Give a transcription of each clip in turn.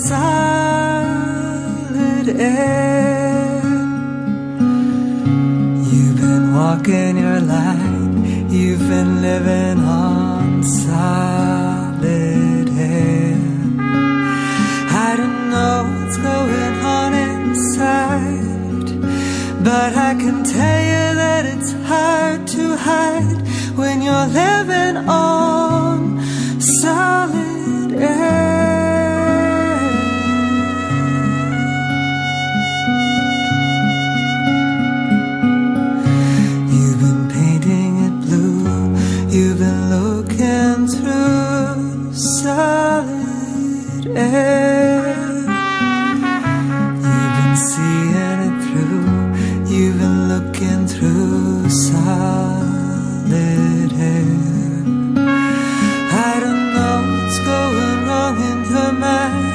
solid air. You've been walking your line, you've been living on solid air. I don't know what's going on inside, but I can tell you that it's hard to hide when you're living on solid air. You've been painting it blue, you've been looking through solid air. You've been seeing it through, you've been looking through solid air. I don't know what's going wrong in your mind,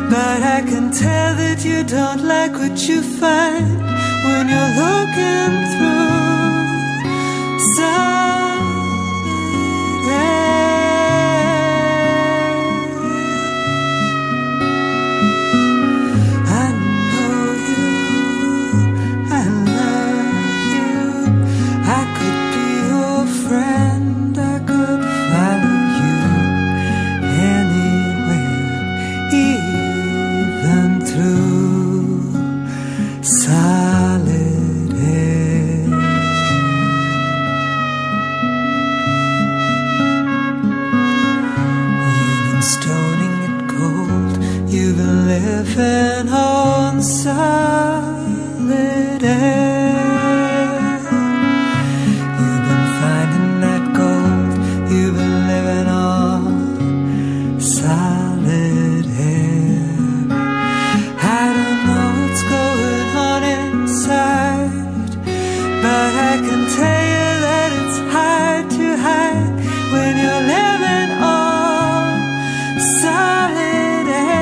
but I can tell that you don't like what you find when you're looking through solid air. I know you, I love you, I could be your friend, I could follow you anywhere, even through solid air. You've been stoning it cold, you've been living on solid air. You've been finding that gold, you've been living on solid air. I don't know what's going on inside, but I can tell you that it's hard to hide when you're living on solid air.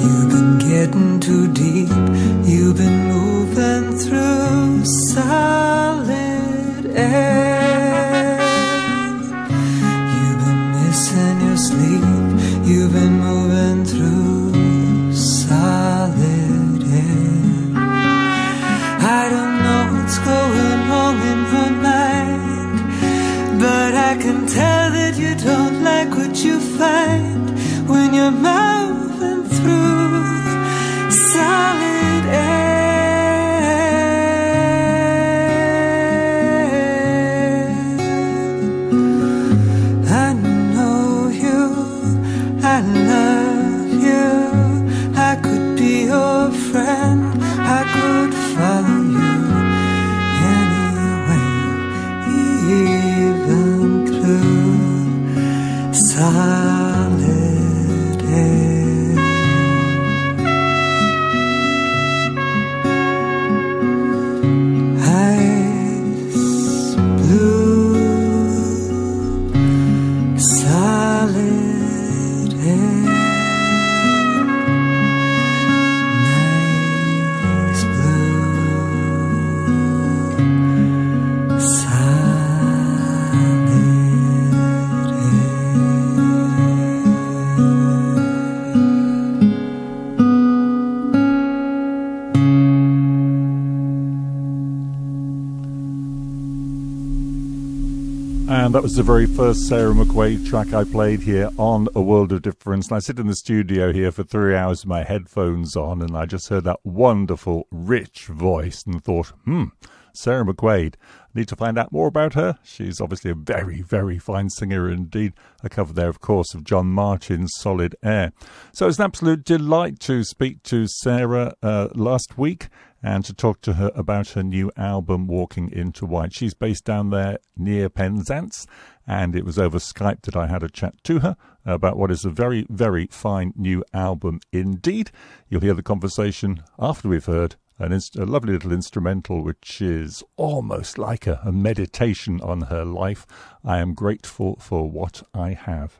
You've been getting too deep, you've been moving through solid air. You've been missing your sleep, you've been moving through solid air. I don't know what's going wrong in your mind, but I can tell that you don't like what you find when you're moving through solid air. I know you, I love you, I could be your friend, I could follow you anywhere, even through solid air. Ice blue, solid air. Nice blue, solid And that was the very first Sarah McQuaid track I played here on A World of Difference. And I sit in the studio here for 3 hours with my headphones on, and I just heard that wonderful, rich voice and thought, Sarah McQuaid. Need to find out more about her? She's obviously a very, very fine singer indeed. A cover there, of course, of John Martin's Solid Air. So it's an absolute delight to speak to Sarah last week and to talk to her about her new album, Walking into White. She's based down there near Penzance, and it was over Skype that I had a chat to her about what is a very, very fine new album indeed. You'll hear the conversation after we've heard a lovely little instrumental, which is almost like a meditation on her life. I am grateful for what I have.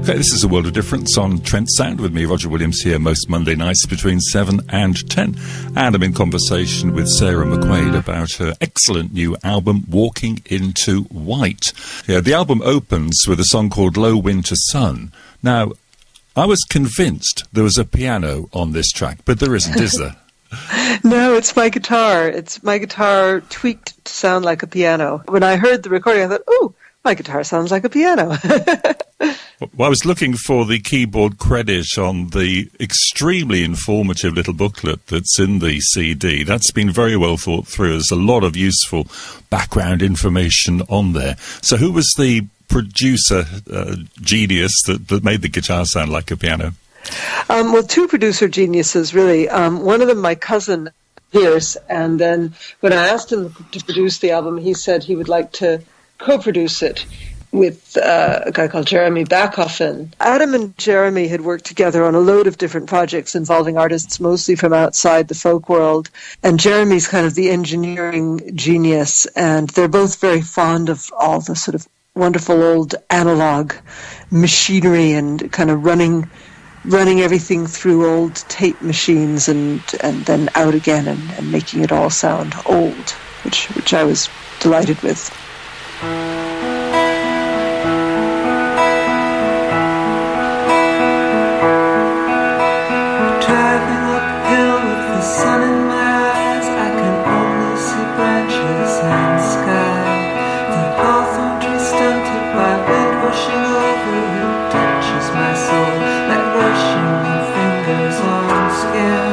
Okay, this is A World of Difference on Trent Sound with me, Roger Williams, here most Monday nights between 7 and 10. And I'm in conversation with Sarah McQuaid about her excellent new album, Walking into White. Yeah, the album opens with a song called Low Winter Sun. Now, I was convinced there was a piano on this track, but there isn't, is there? No, it's my guitar. It's my guitar tweaked to sound like a piano. When I heard the recording, I thought, oh, my guitar sounds like a piano. Well, I was looking for the keyboard credit on the extremely informative little booklet that's in the CD. That's been very well thought through. There's a lot of useful background information on there. So who was the producer genius that made the guitar sound like a piano? Well, two producer geniuses, really. One of them, my cousin, Pierce, and then when I asked him to produce the album, he said he would like to co-produce it with a guy called Jeremy Backhoffen. Adam and Jeremy had worked together on a load of different projects involving artists mostly from outside the folk world. And Jeremy's kind of the engineering genius, and they're both very fond of all the sort of wonderful old analog machinery and kind of running everything through old tape machines and then out again and making it all sound old, which I was delighted with. Driving uphill with the sun in my eyes, I can only see branches and sky. The hawthorn tree stunted by wind washing over it touches my soul like brushing fingers on skin.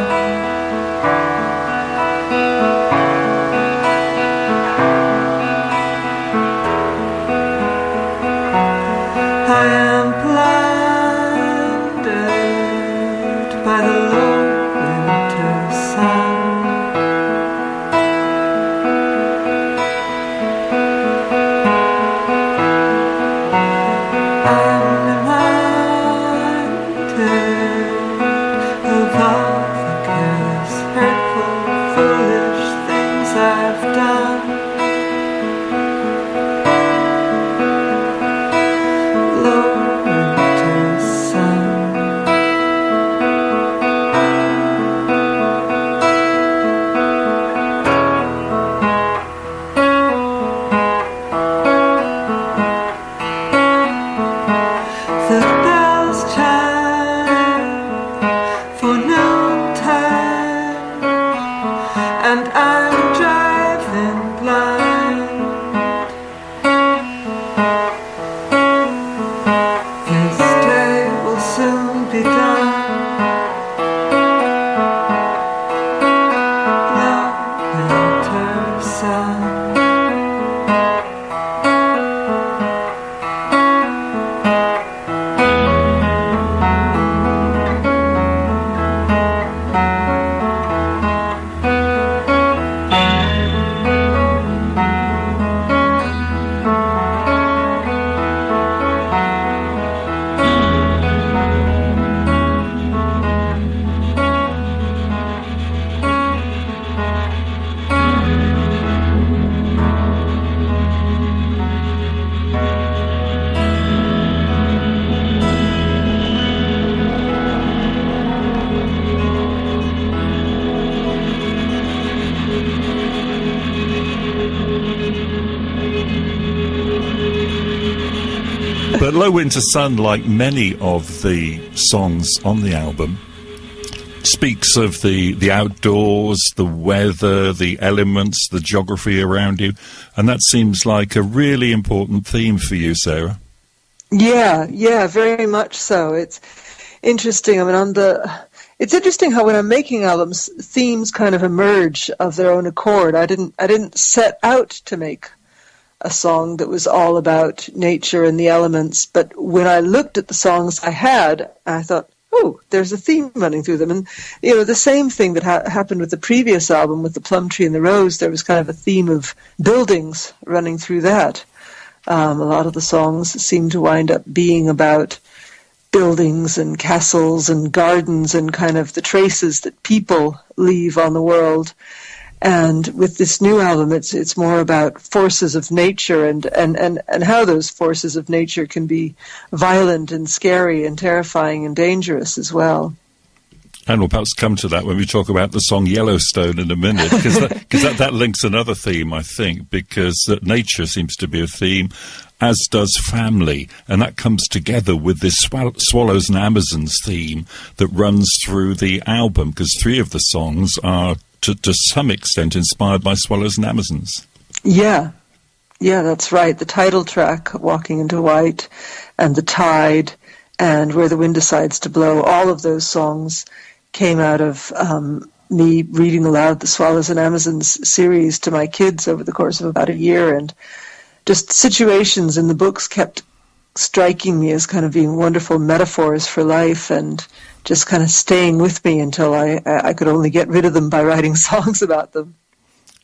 and I'm driving blind. This day will soon be done. Long winter sun. But Low Winter Sun, like many of the songs on the album, speaks of the outdoors, the weather, the elements, the geography around you, and that seems like a really important theme for you, Sarah. Yeah, very much so. It's interesting. I mean, it's interesting how when I'm making albums, themes kind of emerge of their own accord. I didn't set out to make a song that was all about nature and the elements, but when I looked at the songs I had, I thought, oh, there's a theme running through them. And, you know, the same thing that happened with the previous album, with the Plum Tree and the Rose, there was kind of a theme of buildings running through that. A lot of the songs seem to wind up being about buildings and castles and gardens and kind of the traces that people leave on the world. And with this new album, it's more about forces of nature and how those forces of nature can be violent and scary and terrifying and dangerous as well. And we'll perhaps come to that when we talk about the song Yellowstone in a minute, because that links another theme, I think, because nature seems to be a theme, as does family, and that comes together with this Swallows and Amazons theme that runs through the album, because 3 of the songs are to some extent inspired by Swallows and Amazons. Yeah, that's right. The title track, Walking into White, and The Tide, and Where the Wind Decides to Blow, all of those songs came out of me reading aloud the Swallows and Amazons series to my kids over the course of about a year, and just situations in the books kept striking me as kind of being wonderful metaphors for life and just kind of staying with me until I could only get rid of them by writing songs about them.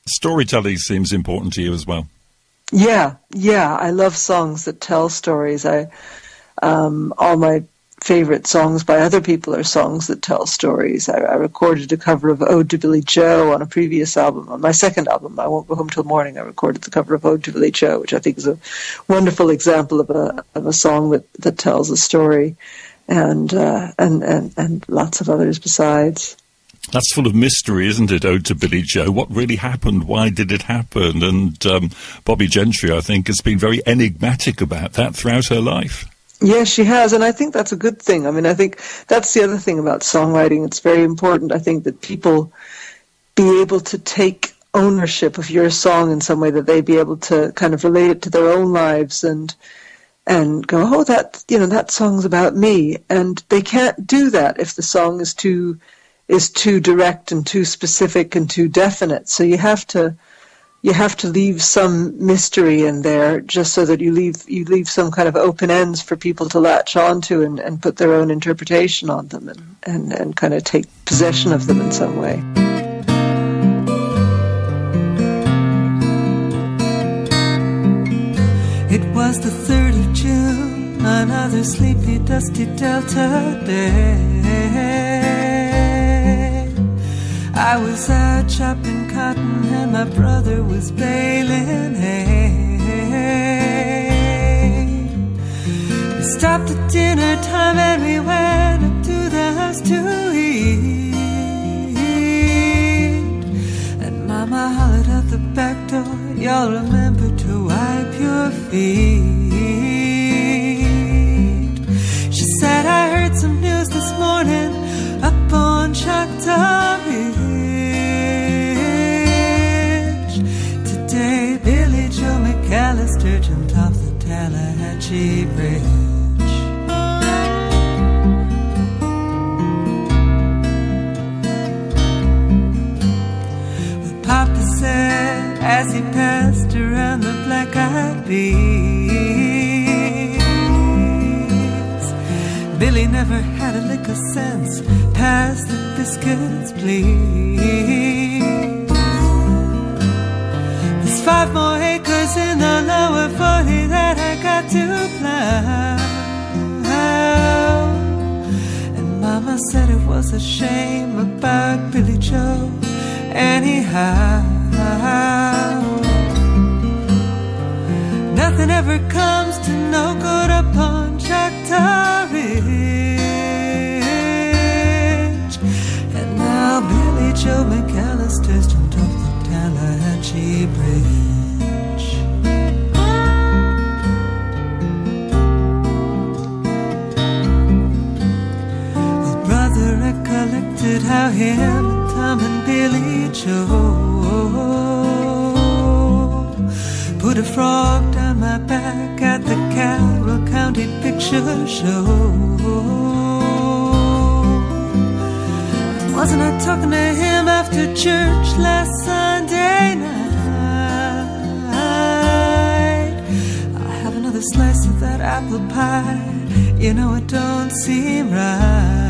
Storytelling seems important to you as well. Yeah, I love songs that tell stories. All my favorite songs by other people are songs that tell stories. I recorded a cover of Ode to Billy Joe on a previous album. On my second album, I Won't Go Home Till Morning, I recorded the cover of Ode to Billy Joe, which I think is a wonderful example of a song that tells a story, and lots of others besides. That's full of mystery, isn't it, Ode to Billy Joe? What really happened? Why did it happen? And Bobbie Gentry, I think, has been very enigmatic about that throughout her life. Yes, she has, and I think that's a good thing. I mean, I think that's the other thing about songwriting. It's very important, I think, that people be able to take ownership of your song in some way, that they be able to kind of relate it to their own lives and go, oh, that song's about me. And they can't do that if the song is too direct and too specific and too definite. So you have to leave some mystery in there, just so that you leave some kind of open ends for people to latch onto and put their own interpretation on them and kind of take possession of them in some way. It was the 3rd of June, another sleepy, dusty Delta day. I was out chopping cotton and my brother was baling hay. We stopped at dinner time and we went up to the house to eat. And Mama hollered out the back door, y'all remember to wipe your feet. She said, I heard some news this morning up on Choctaw Ridge. Tallahatchie Bridge. Well, Papa said as he passed around the black-eyed peas, Billy never had a lick of sense. Pass the biscuits, please. There's 5 more acres in the lower 40 that I got to plow. And Mama said it was a shame about Billy Joe anyhow. Nothing ever comes to no good upon Choctaw Ridge. And now Billy Joe McAllister's jumped off the Tallahatchie Bridge. Well, brother recollected how him, Tom and Billy Joe put a frog down my back at the Carroll County Picture Show. Wasn't I talking to him after church last Sunday night? I'll have another slice of that apple pie. You know it don't seem right.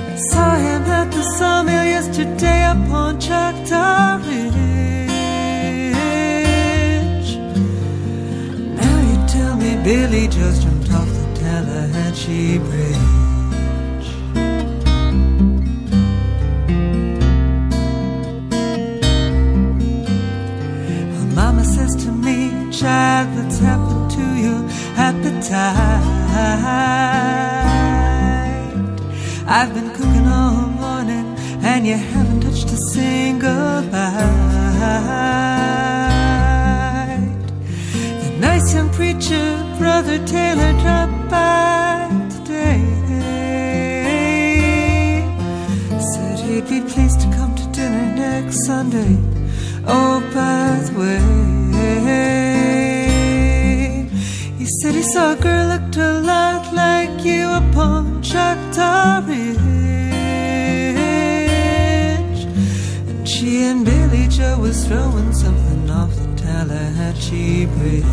I saw him at the sawmill yesterday up on Choctaw Ridge. Now you tell me Billy just jumped off the Tallahatchie Bridge. To me, child, what's happened to your appetite? I've been cooking all morning and you haven't touched a single bite. The nice young preacher, Brother Taylor, dropped by today. Said he'd be pleased to come to dinner next Sunday. Oh, by the way, he said he saw a girl looked a lot like you upon Choctaw Ridge. And she and Billy Joe was throwing something off the Tallahatchie Bridge.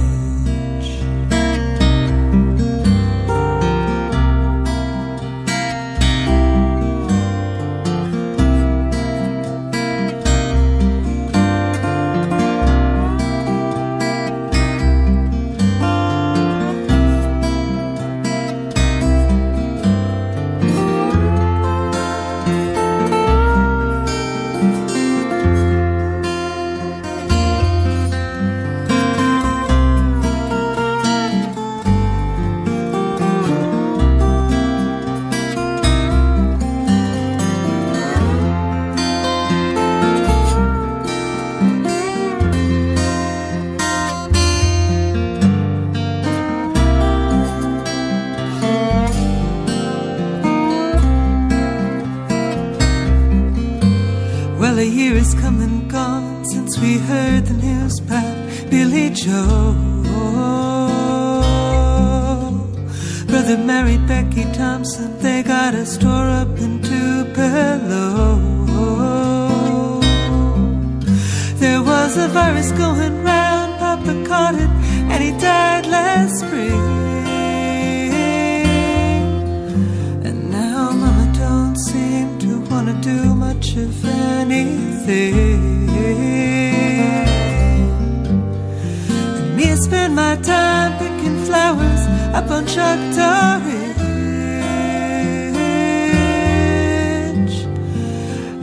Well, a year has come and gone since we heard the news about Billy Joe. Brother married Becky Thompson, they got a store up in Tupelo. There was a virus going round, Papa caught it, and he died last spring. And now Mama don't seem to want to do much of anything. And me, I spend my time picking flowers up on Choctaw Ridge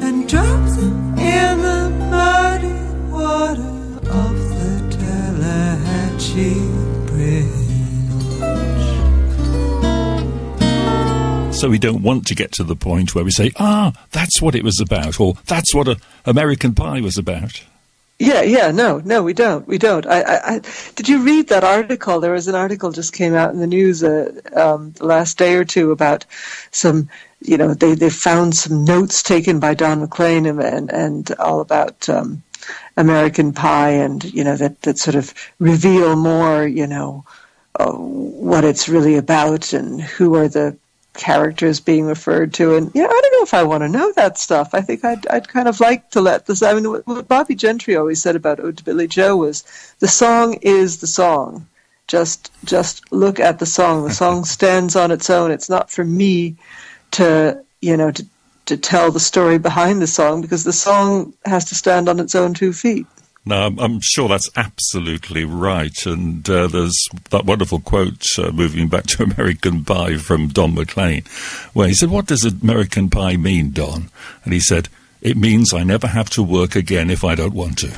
and drop them in the muddy water of the Tallahatchie Bridge. So we don't want to get to the point where we say, that's what it was about, or that's what American Pie was about. No, we don't. I did you read that article? There was an article just came out in the news the last day or two about some, they found some notes taken by Don McLean and all about American Pie, and that sort of reveal more, what it's really about and who are the characters being referred to. And I don't know if I want to know that stuff. I think I'd kind of like to let this. I mean, what Bobby Gentry always said about Ode to Billy Joe was, the song is the song. Just look at the song. The song stands on its own. It's not for me to tell the story behind the song, because the song has to stand on its own 2 feet. No, I'm sure that's absolutely right. And there's that wonderful quote, moving back to American Pie, from Don McLean, where he said, "What does American Pie mean, Don?" And he said, "It means I never have to work again if I don't want to."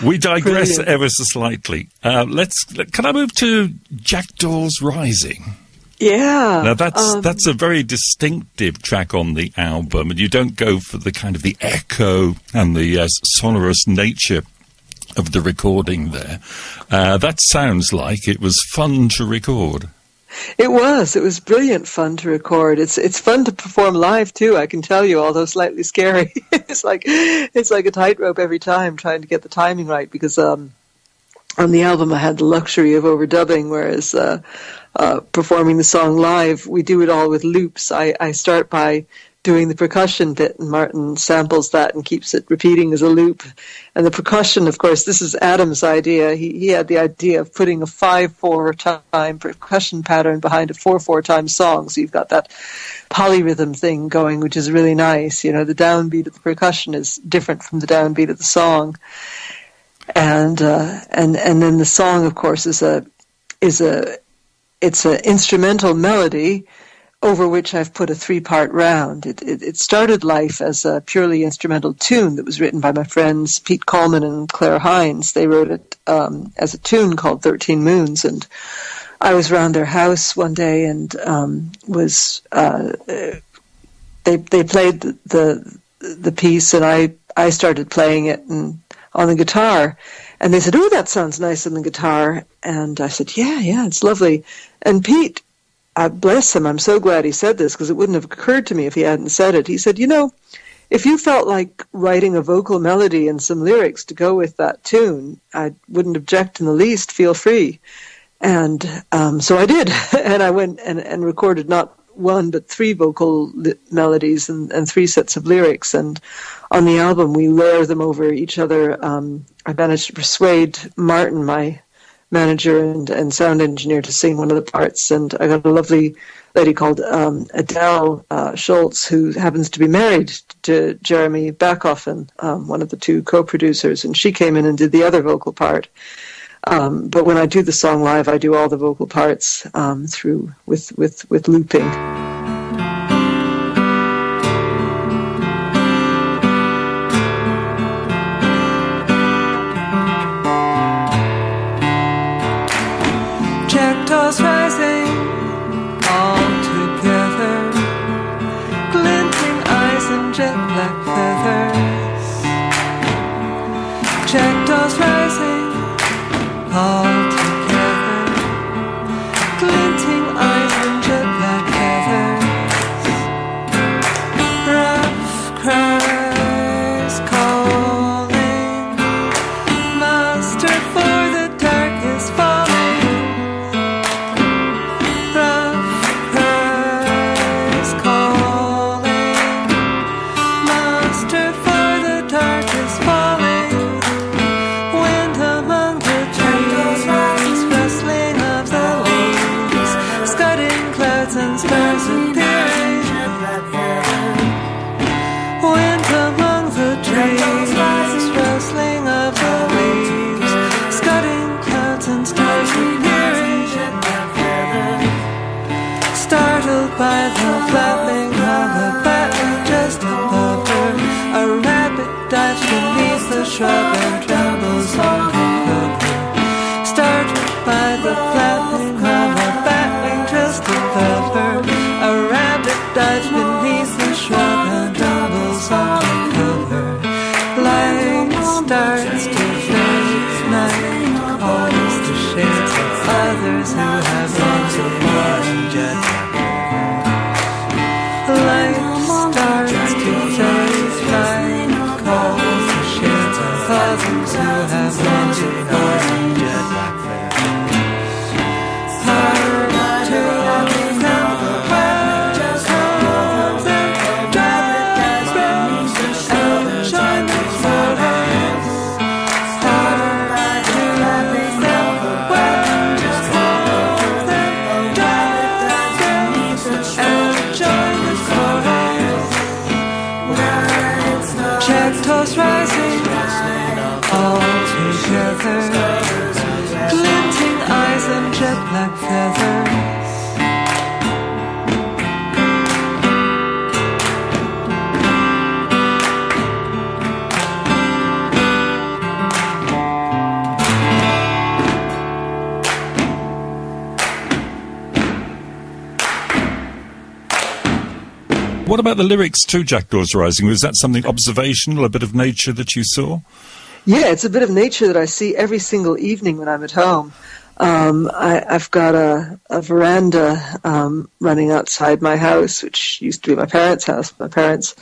We digress ever so slightly. Can I move to Jackdaws Rising? Yeah. Now that's a very distinctive track on the album, and you don't go for the kind of the echo and the sonorous nature of the recording there. That sounds like it was fun to record. It was brilliant fun to record. It's fun to perform live too, I can tell you, although slightly scary. It's like a tightrope every time, trying to get the timing right, because on the album I had the luxury of overdubbing, whereas performing the song live, we do it all with loops. I start by doing the percussion bit, and Martin samples that and keeps it repeating as a loop. And the percussion, of course, this is Adam's idea. He had the idea of putting a 5/4 time percussion pattern behind a 4/4 time song, so you've got that polyrhythm thing going, which is really nice. The downbeat of the percussion is different from the downbeat of the song. And then the song, of course, it's an instrumental melody over which I've put a 3-part round. It started life as a purely instrumental tune that was written by my friends Pete Coleman and Claire Hines. They wrote it as a tune called 13 Moons, and I was around their house one day and they played the piece, and I started playing it on the guitar, and they said, "Oh, that sounds nice on the guitar." And I said, yeah, it's lovely. And Pete, bless him, I'm so glad he said this, because it wouldn't have occurred to me if he hadn't said it. He said, if you felt like writing a vocal melody and some lyrics to go with that tune, I wouldn't object in the least, feel free. And so I did, and I went and recorded not one but 3 vocal melodies and 3 sets of lyrics, and on the album we layer them over each other. I managed to persuade Martin, my manager and sound engineer, to sing one of the parts, and I got a lovely lady called Adele Schultz, who happens to be married to Jeremy Backoffen, one of the 2 co-producers, and she came in and did the other vocal part. But when I do the song live, I do all the vocal parts through with looping. Jackdaws rising all together, glinting eyes and jet black feathers. Jackdaws rising all together, glinting eyes and jet black feathers. Rough cries calling, muster for the dark is falling. Rough cries calling, muster for the dark is falling. Wind among the trees, rustling of the leaves, scudding clouds and stars appearing. Wind among the trees, rustling of the leaves, scudding clouds and stars appearing. Startled by the flapping of a bat just above her, a rabbit dives beneath the shrub and trembles on her cover. Startled by the flapping of a bat just above her, a rabbit dives beneath the shrub and trembles on her cover. Light starts to fade, night calls to share others who have lost a foreign jet. Light starts to fade. What about the lyrics to Jackdaws Rising? Was that something observational, a bit of nature that you saw? Yeah, it's a bit of nature that I see every single evening when I'm at home. I've got a veranda running outside my house, which used to be my parents' house. My parents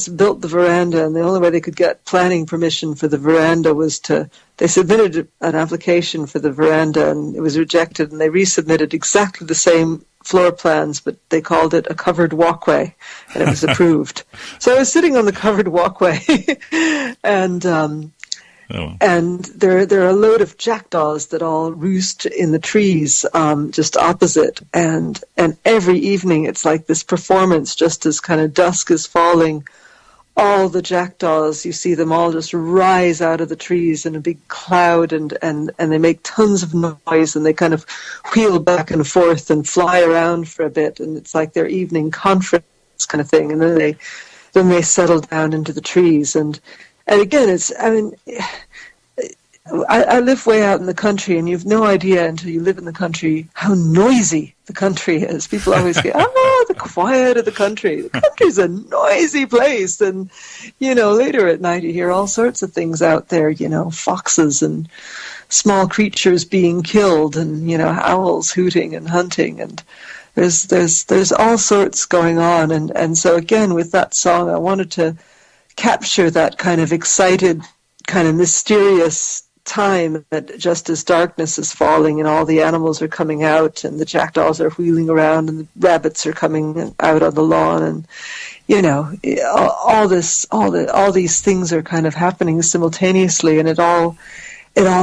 built the veranda, and the only way they could get planning permission for the veranda was they submitted an application for the veranda, and it was rejected, and they resubmitted exactly the same floor plans, but they called it a covered walkway, and it was approved. So I was sitting on the covered walkway, and and there are a load of jackdaws that all roost in the trees just opposite, and every evening it's like this performance. Just as kind of dusk is falling, all the jackdaws, you see them all just rise out of the trees in a big cloud, and they make tons of noise, and they kind of wheel back and forth and fly around for a bit, and it's like their evening conference kind of thing, and then they settle down into the trees, and again, I live way out in the country, and you've no idea until you live in the country how noisy the country is. People always say, the quiet of the country. The country's a noisy place. And, later at night you hear all sorts of things out there, foxes and small creatures being killed, and, owls hooting and hunting. And there's all sorts going on. And so again, with that song, I wanted to capture that kind of excited, kind of mysterious time that just as darkness is falling and all the animals are coming out and the jackdaws are wheeling around and the rabbits are coming out on the lawn, and all these things are kind of happening simultaneously, and it all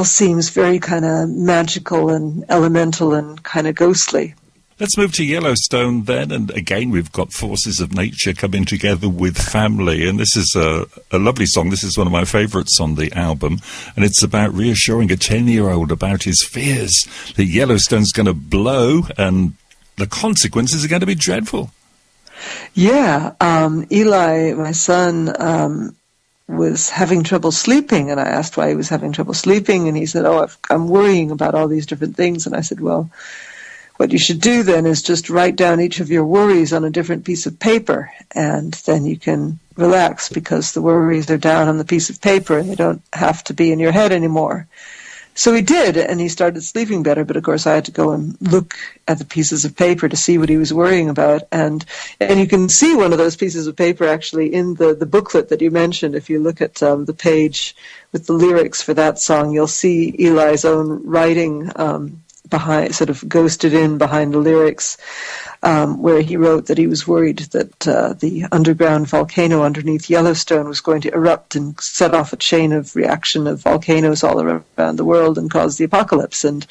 seems very kind of magical and elemental and kind of ghostly. Let's move to Yellowstone then, and again we've got forces of nature coming together with family, and this is a lovely song. This is one of my favourites on the album, and it's about reassuring a 10-year-old about his fears that Yellowstone's going to blow and the consequences are going to be dreadful. Yeah, Eli, my son, was having trouble sleeping, and I asked why he was having trouble sleeping, and he said, I'm worrying about all these different things, and I said, well, what you should do then is just write down each of your worries on a different piece of paper, and then you can relax because the worries are down on the piece of paper and they don't have to be in your head anymore. So he did, and he started sleeping better, but of course I had to go and look at the pieces of paper to see what he was worrying about. And you can see one of those pieces of paper actually in the booklet that you mentioned. If you look at the page with the lyrics for that song, you'll see Eli's own writing behind, sort of ghosted in behind the lyrics, where he wrote that he was worried that the underground volcano underneath Yellowstone was going to erupt and set off a chain of reaction of volcanoes all around the world and cause the apocalypse. And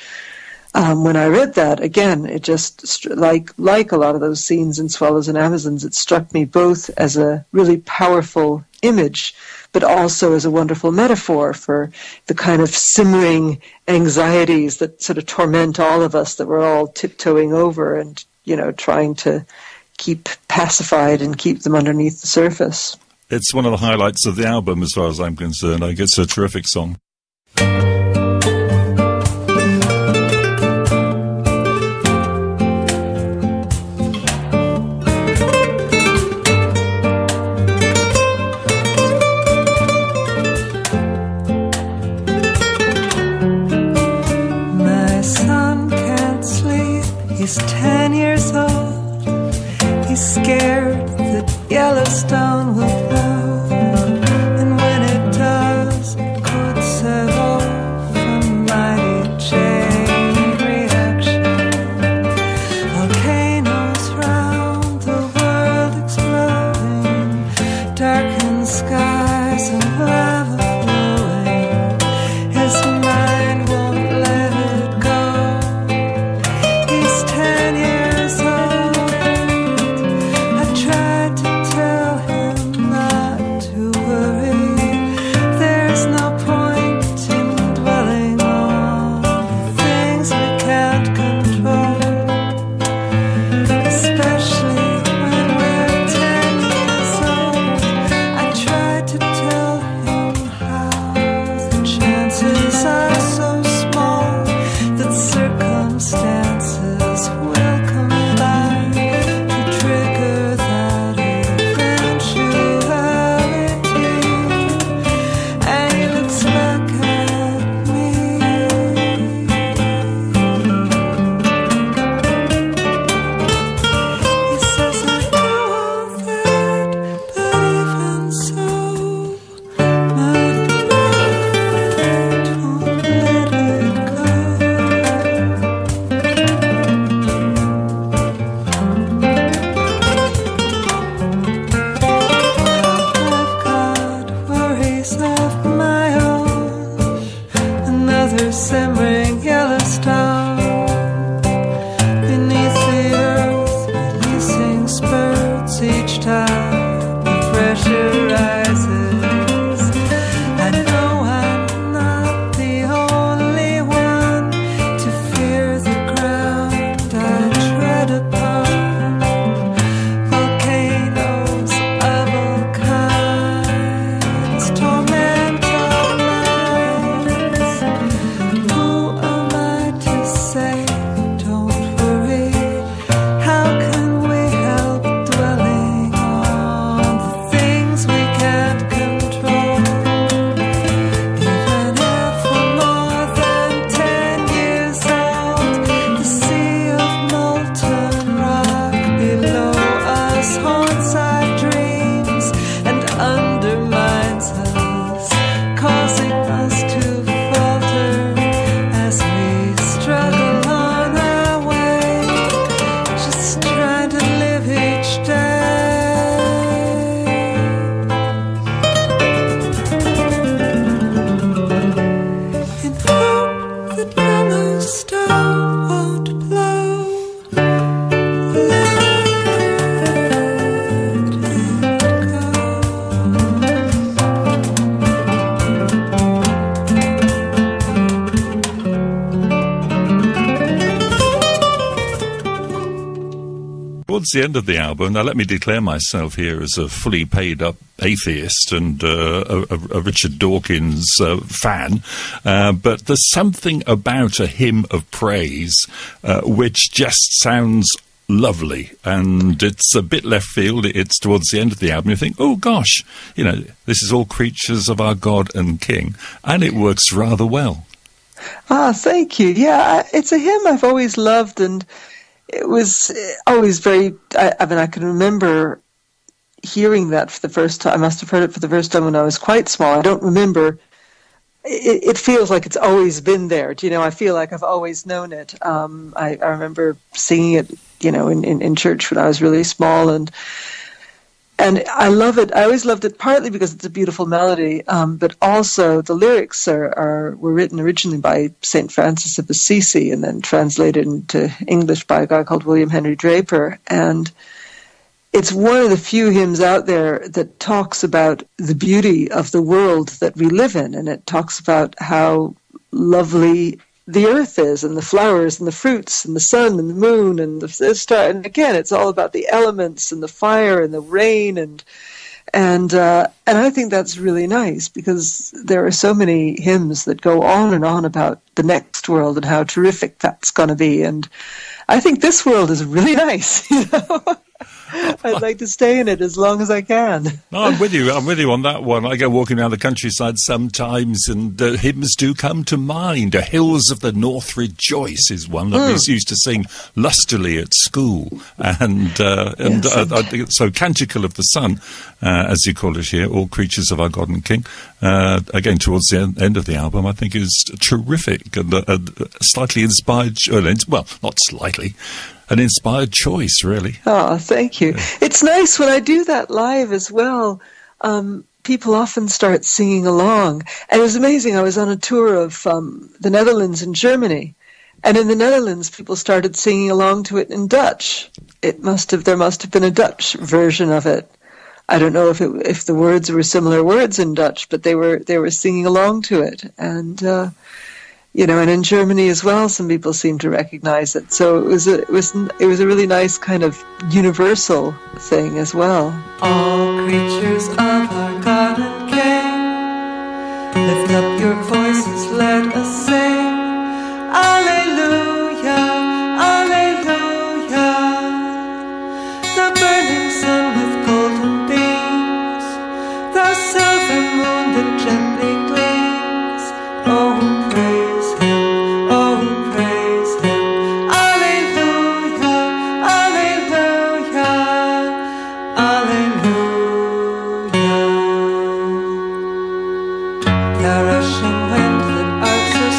when I read that, again, it just, like a lot of those scenes in Swallows and Amazons, it struck me both as a really powerful image, but also as a wonderful metaphor for the kind of simmering anxieties that sort of torment all of us, that we're all tiptoeing over and, trying to keep pacified and keep them underneath the surface. It's one of the highlights of the album as far as I'm concerned. I think it's a terrific song. He's 10 years old. He's scared that Yellowstone will blow, and when it does, it could set off a mighty chain reaction. Volcanoes round the world exploding, darkened skies and lava flowing. His mind won't let it go. He's 10 years old. I tried to tell him not spurts each time the pressure rises. I know I'm not the only one to fear the ground I tread upon. Volcanoes of all kinds torment our minds. Who am I to say, don't worry? How can we help dwelling on the things we can't control? Even if we're more than 10 years old, the sea of molten rock below us haunts our dreams and undermines us, causing us to falter as we struggle on our way, just trying to live each day. In hope the drummer's stone won't blow. Let it go. Towards the end of the album, now let me declare myself here as a fully paid up atheist and a Richard Dawkins fan, but there's something about a hymn of praise which just sounds lovely, and it's a bit left field. It's towards the end of the album. You think, oh gosh, you know, this is all creatures of our God and King, and it works rather well. Ah, thank you. Yeah, it's a hymn I've always loved, and it was always very, I mean, I can remember hearing that for the first time. I must have heard it for the first time when I was quite small. I don't remember. It feels like it's always been there. Do you know, I feel like I've always known it. I remember singing it, you know, in church when I was really small, and I love it. I always loved it partly because it's a beautiful melody, but also the lyrics were written originally by St. Francis of Assisi and then translated into English by a guy called William Henry Draper. And it's one of the few hymns out there that talks about the beauty of the world that we live in, and it talks about how lovely the earth is, and the flowers and the fruits and the sun and the moon and the star. And again, it's all about the elements and the fire and the rain, and I think that's really nice, because there are so many hymns that go on and on about the next world and how terrific that's going to be. And I think this world is really nice, you know. I'd like to stay in it as long as I can. No, I'm with you. I'm with you on that one. I go walking around the countryside sometimes, and hymns do come to mind. Hills of the North Rejoice is one that we used to sing lustily at school, and I think so. Canticle of the Sun, as you call it here, all creatures of our God and King. Again, towards the end of the album, I think is terrific and slightly inspired. Well, not slightly. An inspired choice, really. Oh, thank you. It's nice when I do that live as well. People often start singing along. And it was amazing. I was on a tour of the Netherlands and Germany. And in the Netherlands, people started singing along to it in Dutch. There must have been a Dutch version of it. I don't know if the words were similar words in Dutch, but they were singing along to it. And you know, and in Germany as well, some people seem to recognize it. So it was a really nice kind of universal thing as well. All creatures of our God and King, lift up your voices, let us sing. Alleluia, alleluia. The burning sun with golden beams, the silver moon that gently gleams. Oh, praise Him, oh, praise Him. Alleluia, alleluia, alleluia. The rushing wind that arcs her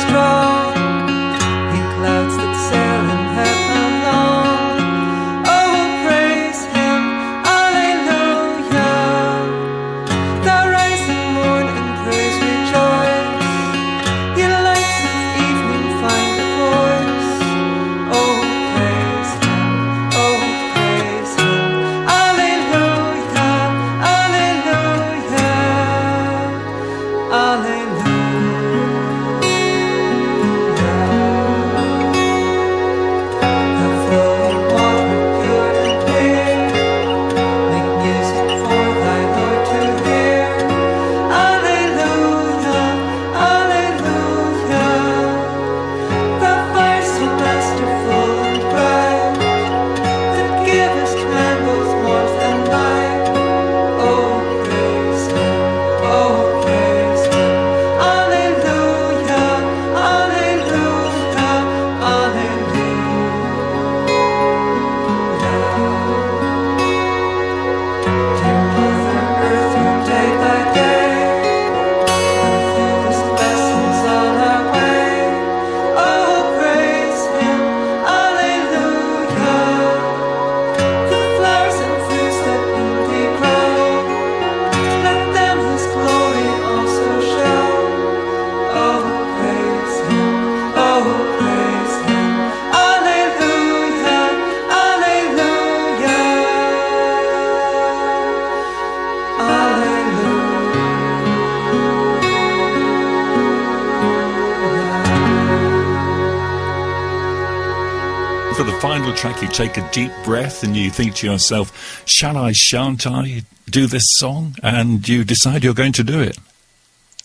final track, you take a deep breath and you think to yourself, shall I, shan't I do this song? And you decide you're going to do it.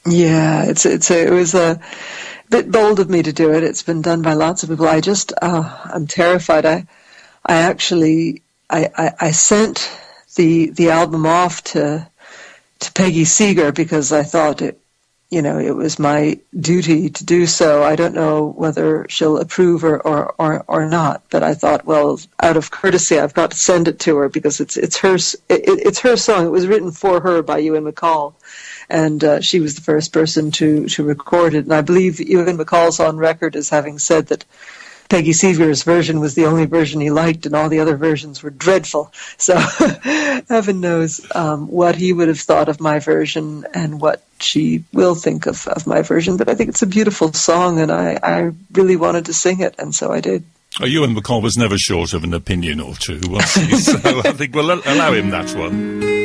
Yeah, it was a bit bold of me to do it. It's been done by lots of people. I'm terrified. I actually sent the album off to Peggy Seeger because I thought it was my duty to do so. I don't know whether she'll approve or not, but I thought, well, out of courtesy, I've got to send it to her because it's her song. It was written for her by Ewan MacColl, and she was the first person to record it. And I believe Ewan MacColl's on record as having said that Peggy Seeger's version was the only version he liked, and all the other versions were dreadful. So heaven knows what he would have thought of my version and what she will think of my version. But I think it's a beautiful song, and I really wanted to sing it, and so I did. Oh, Ewan MacColl was never short of an opinion or two, was he? So I think we'll allow him that one.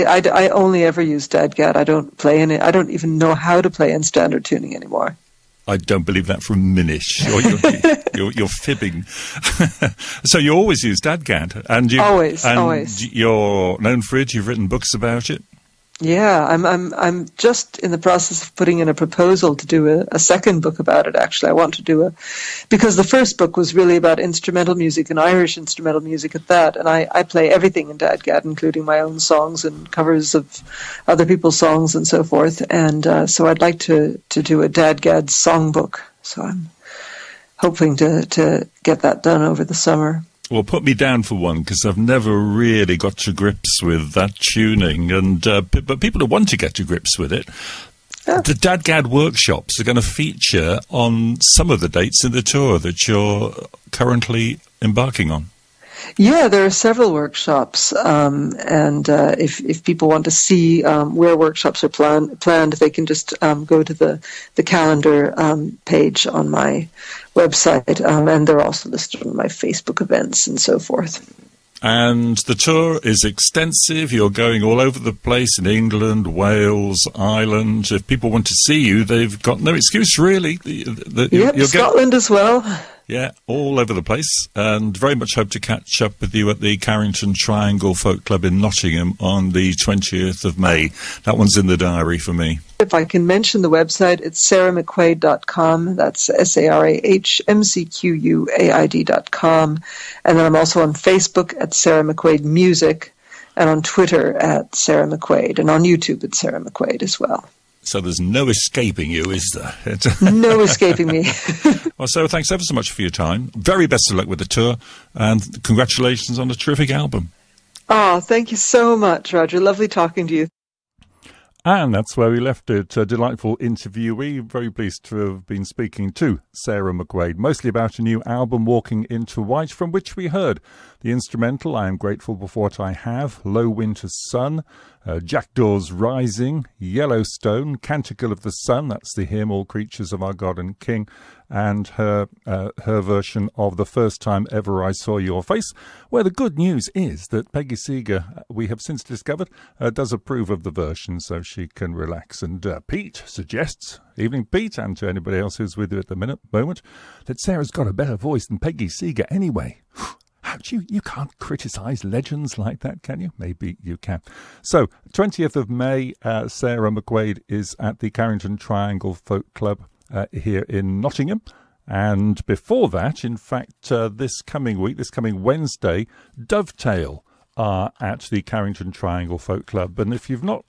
I only ever use DADGAD. I don't play in it. I don't even know how to play in standard tuning anymore. I don't believe that for a minute. You're fibbing. So you always use DADGAD, and always. You're known for it. You've written books about it. Yeah, I'm just in the process of putting in a proposal to do a second book about it. Actually, I want to do because the first book was really about instrumental music and Irish instrumental music at that, and I play everything in DADGAD, including my own songs and covers of other people's songs and so forth. And so I'd like to do a DADGAD songbook. So I'm hoping to get that done over the summer. Well, put me down for one, because I've never really got to grips with that tuning. And but people who want to get to grips with it, the DADGAD workshops are going to feature on some of the dates in the tour that you're currently embarking on. Yeah, there are several workshops, and if people want to see where workshops are planned, they can just go to the calendar page on my website, and they're also listed on my Facebook events and so forth. And the tour is extensive. You're going all over the place in England, Wales, Ireland. If people want to see you, they've got no excuse, really. Scotland as well. Yeah, all over the place, and very much hope to catch up with you at the Carrington Triangle Folk Club in Nottingham on the 20th of May. That one's in the diary for me. If I can mention the website, it's sarahmcquaid.com. That's SARAHMCQUAID.com. And then I'm also on Facebook at Sarah McQuaid Music, and on Twitter at Sarah McQuaid, and on YouTube at Sarah McQuaid as well. So there's no escaping you, is there? No escaping me. Well, Sarah, thanks ever so much for your time. Very best of luck with the tour, and congratulations on a terrific album. Oh, thank you so much, Roger. Lovely talking to you. And that's where we left it. A delightful interviewee. Very pleased to have been speaking to Sarah McQuaid, mostly about a new album, Walking into White, from which we heard the instrumental I Am Grateful for What I Have, Low Winter Sun, Jackdaws Rising, Yellowstone, Canticle of the Sun, that's the hymn, All Creatures of Our God and King, and her version of The First Time Ever I Saw Your Face, where the good news is that Peggy Seeger, we have since discovered, does approve of the version, so she can relax. And Pete suggests, evening Pete, and to anybody else who's with you at the moment, that Sarah's got a better voice than Peggy Seeger anyway. You can't criticise legends like that, can you? Maybe you can. So, 20th of May, Sarah McQuaid is at the Carrington Triangle Folk Club here in Nottingham. And before that, in fact, this coming Wednesday, Dovetail are at the Carrington Triangle Folk Club. And if you're not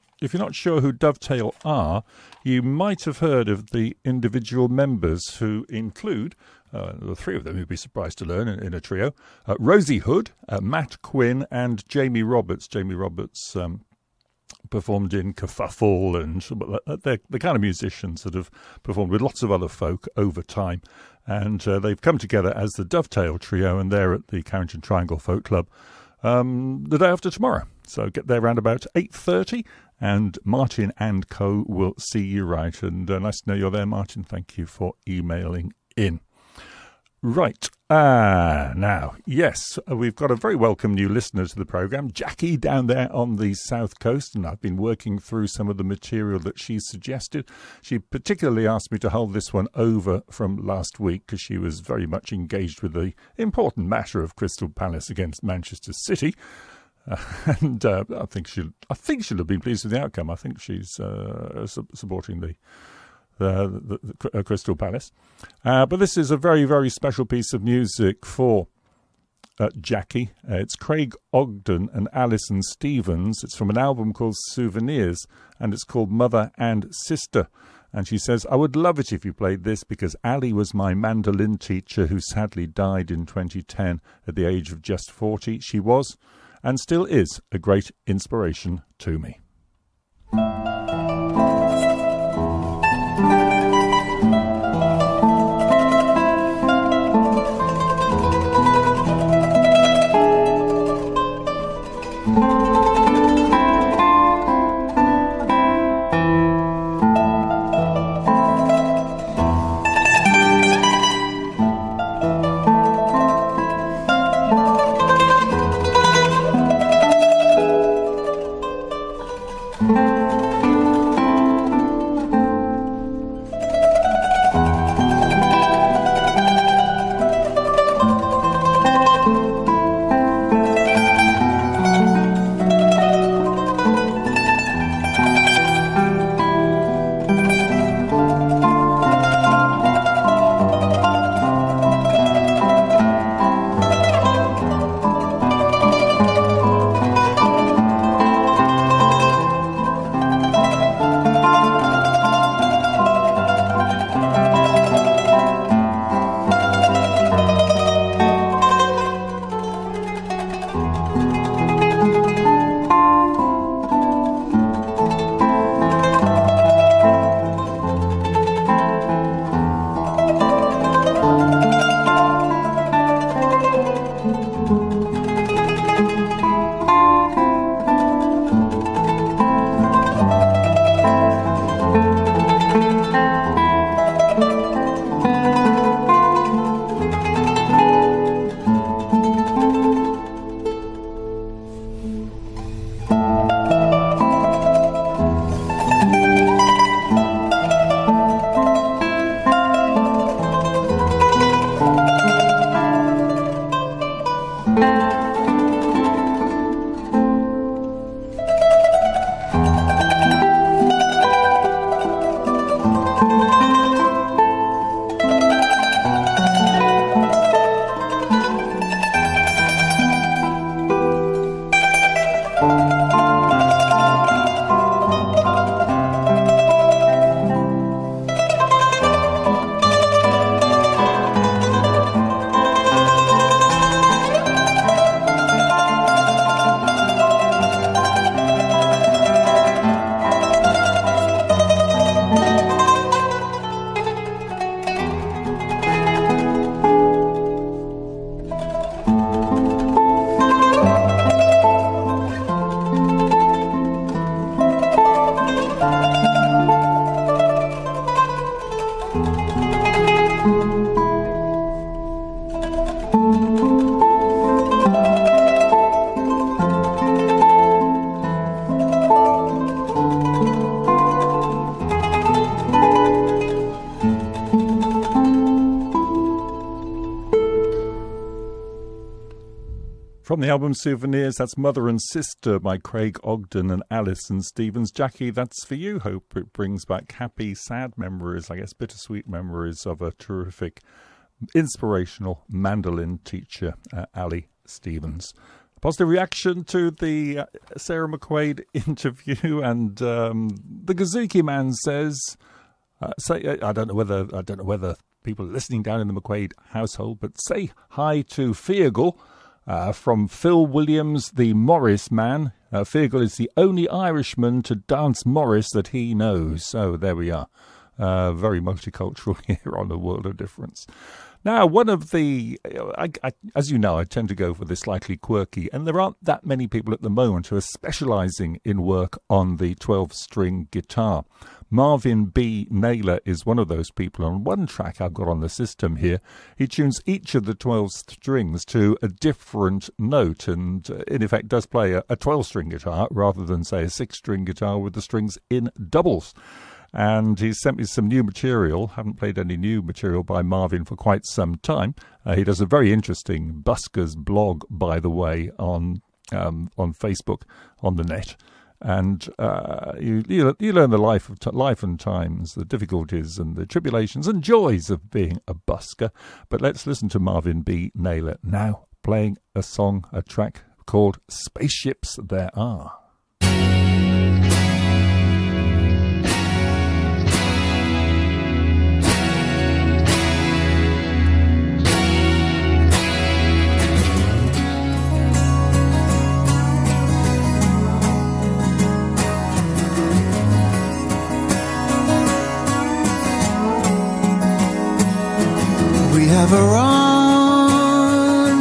sure who Dovetail are, you might have heard of the individual members, who include the three of them, you'd be surprised to learn, in a trio: Rosie Hood, Matt Quinn, and Jamie Roberts. Jamie Roberts performed in Kerfuffle, and they're the kind of musicians that have performed with lots of other folk over time. And they've come together as the Dovetail Trio, and they're at the Carrington Triangle Folk Club the day after tomorrow. So get there around about 8:30, and Martin and Co. will see you right. And nice to know you're there, Martin. Thank you for emailing in. Right, now, yes, we've got a very welcome new listener to the programme, Jackie, down there on the south coast, and I've been working through some of the material that she suggested. She particularly asked me to hold this one over from last week because she was very much engaged with the important matter of Crystal Palace against Manchester City. And I think she'll have been pleased with the outcome. I think she's supporting the Crystal Palace. But this is a very, very special piece of music for Jackie. It's Craig Ogden and Alison Stevens. It's from an album called Souvenirs, and it's called Mother and Sister. And she says, I would love it if you played this, because Ali was my mandolin teacher who sadly died in 2010 at the age of just 40. She was, and still is, a great inspiration to me. From the album Souvenirs, that's Mother and Sister by Craig Ogden and Alison Stevens. Jackie, that's for you. Hope it brings back happy, sad memories, I guess bittersweet memories of a terrific, inspirational mandolin teacher, Ali Stevens. Positive reaction to the Sarah McQuaid interview, and the Gazuki Man says, I don't know whether people listening down in the McQuaid household, but say hi to Feargal. From Phil Williams, the Morris man. Feargal is the only Irishman to dance Morris that he knows. So there we are. Very multicultural here on A World of Difference. Now, one of the, as you know, I tend to go for the slightly quirky, and there aren't that many people at the moment who are specialising in work on the 12-string guitar. Marvin B. Naylor is one of those people. On one track I've got on the system here, he tunes each of the 12 strings to a different note, and in effect does play a 12-string guitar rather than, say, a 6-string guitar with the strings in doubles. And he sent me some new material. Haven't played any new material by Marvin for quite some time. He does a very interesting Buskers blog, by the way, on Facebook, on the net. And you learn the life and times, the difficulties and the tribulations and joys of being a busker. But let's listen to Marvin B. Naylor now playing a track called Spaceships There Are. We have a rendezvous,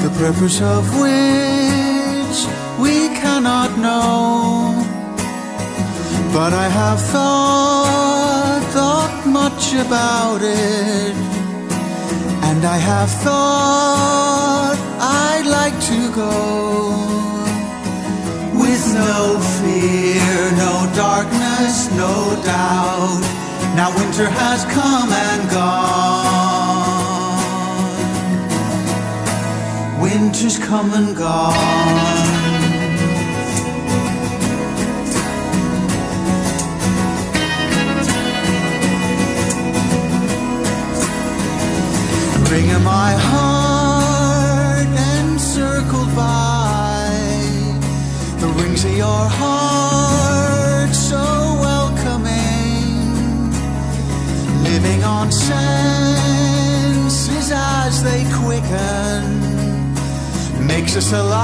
the purpose of which we cannot know. But I have thought much about it, and I have thought I'd like to go. With no fear, no darkness, no doubt. Now winter has come and gone. Winter's come and gone. Ring of my heart encircled by the rings of your heart, so welcoming, living on senses as they quicken, makes us alive.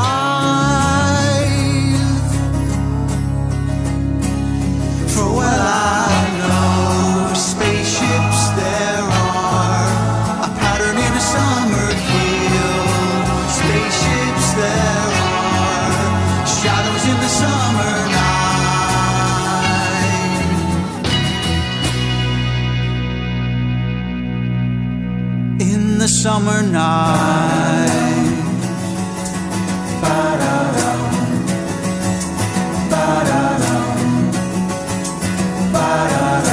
For well I know spaceships there are, a pattern in a summer field. Spaceships there are, shadows in the summer night. In the summer night. Ba-da-dum, ba-da-dum, ba-da-dum.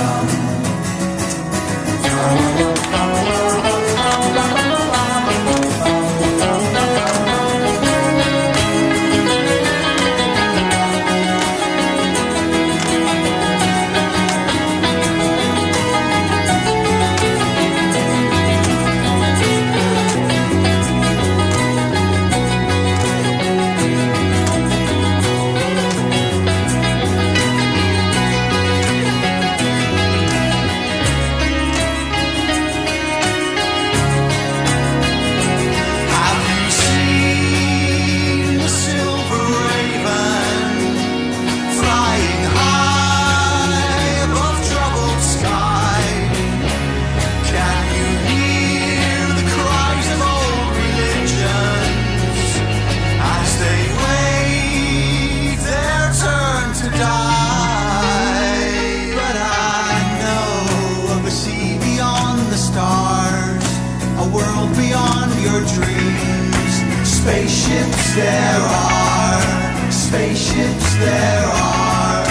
Spaceships there are, spaceships there are,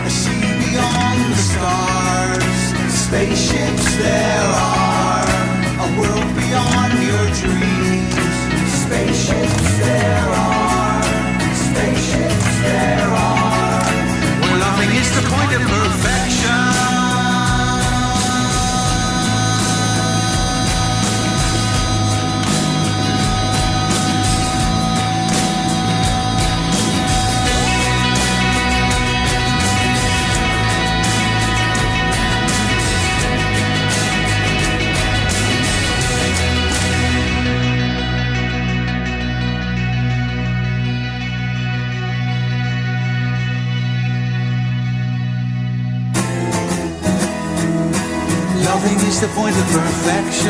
a sea beyond the stars. Spaceships there are, a world beyond your dreams. Loving is the point of perfection.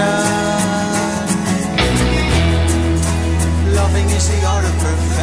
Loving is the art of perfection.